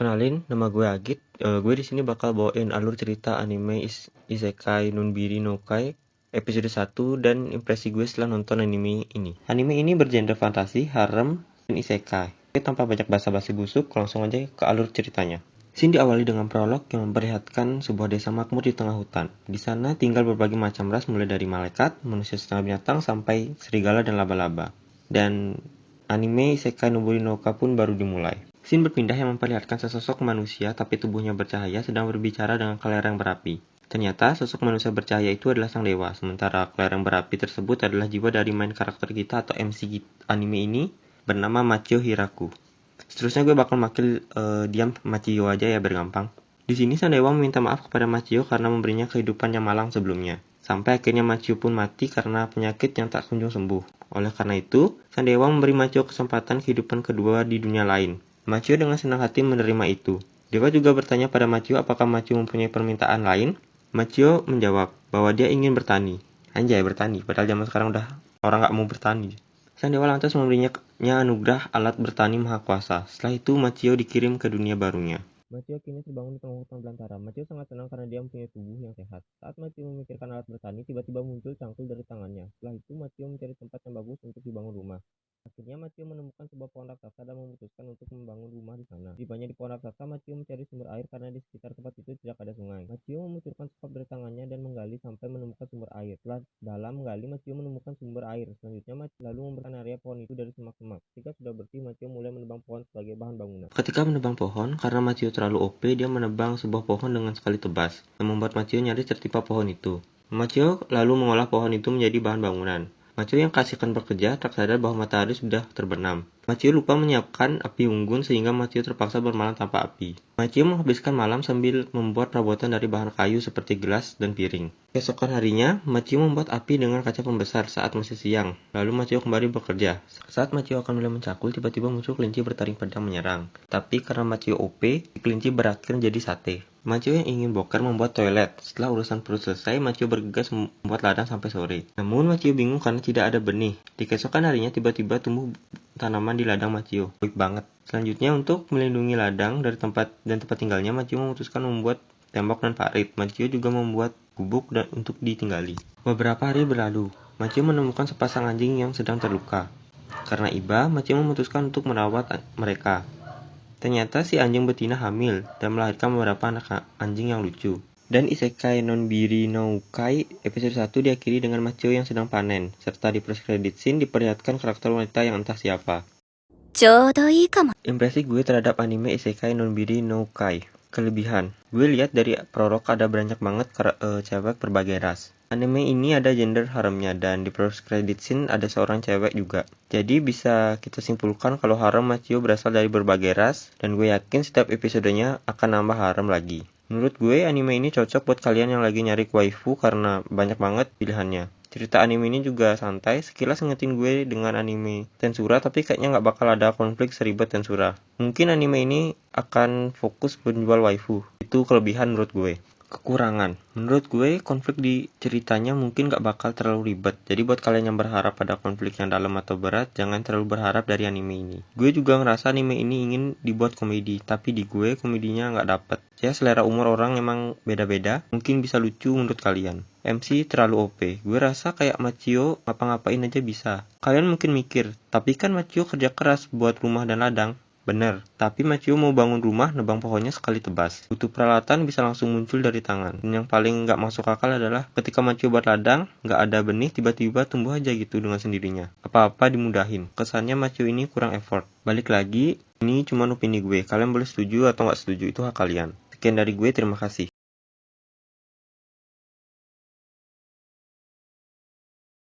Kenalin, nama gue Agit. Gue di sini bakal bawain alur cerita anime Isekai Nunbiri no Kai episode 1 dan impresi gue setelah nonton anime ini. Anime ini bergenre fantasi, harem, dan isekai. Oke, tanpa banyak basa-basi busuk, langsung aja ke alur ceritanya. Scene diawali dengan prolog yang memperlihatkan sebuah desa makmur di tengah hutan. Di sana tinggal berbagai macam ras mulai dari malaikat, manusia setengah binatang, sampai serigala dan laba-laba. Dan anime Isekai Nobori no Ka pun baru dimulai. Scene berpindah yang memperlihatkan sesosok manusia tapi tubuhnya bercahaya sedang berbicara dengan kelereng berapi. Ternyata sosok manusia bercahaya itu adalah sang dewa, sementara kelereng berapi tersebut adalah jiwa dari main karakter kita atau MC anime ini bernama Machio Hiraku. Seterusnya gue bakal makil diam Machio aja ya bergampang. Di sini sang dewa meminta maaf kepada Machio karena memberinya kehidupan yang malang sebelumnya. Sampai akhirnya Machio pun mati karena penyakit yang tak kunjung sembuh. Oleh karena itu, sang dewa memberi Machio kesempatan kehidupan kedua di dunia lain. Machio dengan senang hati menerima itu. Dewa juga bertanya pada Machio apakah Machio mempunyai permintaan lain. Machio menjawab bahwa dia ingin bertani. Anjay, bertani, padahal zaman sekarang udah orang gak mau bertani. Sang dewa lantas memberinya anugerah alat bertani maha kuasa. Setelah itu Machio dikirim ke dunia barunya. Machio kini terbangun di tengah hutan belantara. Machio sangat senang karena dia mempunyai tubuh yang sehat. Saat Machio memikirkan alat bertani, tiba-tiba muncul cangkul dari tangannya. Setelah itu Machio mencari tempat yang bagus untuk dibangun rumah. Akhirnya Machio menemukan sebuah pohon raksasa dan memutuskan untuk membangun rumah di sana. Tibanya di pohon raksasa, Machio mencari sumber air karena di sekitar tempat itu tidak ada sungai. Machio memucurkan sekop dari tangannya dan menggali sampai menemukan sumber air. Setelah dalam menggali, Machio menemukan sumber air. Selanjutnya Machio lalu membersihkan area pohon itu dari semak-semak. Ketika sudah bersih, Machio mulai menebang pohon sebagai bahan bangunan. Ketika menebang pohon, karena Machio terlalu OP, dia menebang sebuah pohon dengan sekali tebas, yang membuat Machio nyaris tertimpa pohon itu. Machio lalu mengolah pohon itu menjadi bahan bangunan. Machio yang kasihkan bekerja tak sadar bahwa matahari sudah terbenam. Machio lupa menyiapkan api unggun sehingga Machio terpaksa bermalam tanpa api. Machio menghabiskan malam sambil membuat perabotan dari bahan kayu seperti gelas dan piring. Keesokan harinya, Machio membuat api dengan kaca pembesar saat masih siang. Lalu Machio kembali bekerja. Saat Machio akan mulai mencakul, tiba-tiba muncul kelinci bertaring pedang menyerang. Tapi karena Machio OP, kelinci berakhir jadi sate. Machio yang ingin boker membuat toilet. Setelah urusan perut selesai, Machio bergegas membuat ladang sampai sore. Namun Machio bingung karena tidak ada benih. Di keesokan harinya tiba-tiba tumbuh tanaman di ladang Machio. Baik banget. Selanjutnya untuk melindungi ladang dari tempat tinggalnya, Machio memutuskan membuat tembok dan parit. Machio juga membuat gubuk untuk ditinggali. Beberapa hari berlalu. Machio menemukan sepasang anjing yang sedang terluka. Karena iba, Machio memutuskan untuk merawat mereka. Ternyata si anjing betina hamil dan melahirkan beberapa anak anjing yang lucu. Dan Isekai Nonbiri no Kai episode 1 diakhiri dengan Machio yang sedang panen, serta di post credit scene diperlihatkan karakter wanita yang entah siapa. Impresi gue terhadap anime Isekai Nonbiri no Kai. Kelebihan, gue lihat dari prolog ada banyak banget cewek berbagai ras. Anime ini ada gender haremnya dan di post credit scene ada seorang cewek juga. Jadi bisa kita simpulkan kalau harem Machio berasal dari berbagai ras dan gue yakin setiap episodenya akan nambah harem lagi. Menurut gue anime ini cocok buat kalian yang lagi nyari waifu karena banyak banget pilihannya. Cerita anime ini juga santai, sekilas ngetin gue dengan anime Tensura tapi kayaknya nggak bakal ada konflik seribet Tensura. Mungkin anime ini akan fokus menjual waifu, itu kelebihan menurut gue. Kekurangan, menurut gue konflik di ceritanya mungkin gak bakal terlalu ribet. Jadi buat kalian yang berharap pada konflik yang dalam atau berat, jangan terlalu berharap dari anime ini. Gue juga ngerasa anime ini ingin dibuat komedi, tapi di gue komedinya gak dapet. Ya selera umur orang emang beda-beda, mungkin bisa lucu menurut kalian. MC terlalu OP, gue rasa kayak Machio ngapa-ngapain aja bisa. Kalian mungkin mikir, tapi kan Machio kerja keras buat rumah dan ladang. Bener, tapi Machio mau bangun rumah nebang pohonnya sekali tebas. Butuh peralatan bisa langsung muncul dari tangan. Dan yang paling nggak masuk akal adalah ketika Machio buat ladang, nggak ada benih tiba-tiba tumbuh aja gitu dengan sendirinya. Apa-apa dimudahin. Kesannya Machio ini kurang effort. Balik lagi, ini cuma opini gue. Kalian boleh setuju atau nggak setuju, itu hak kalian. Sekian dari gue, terima kasih.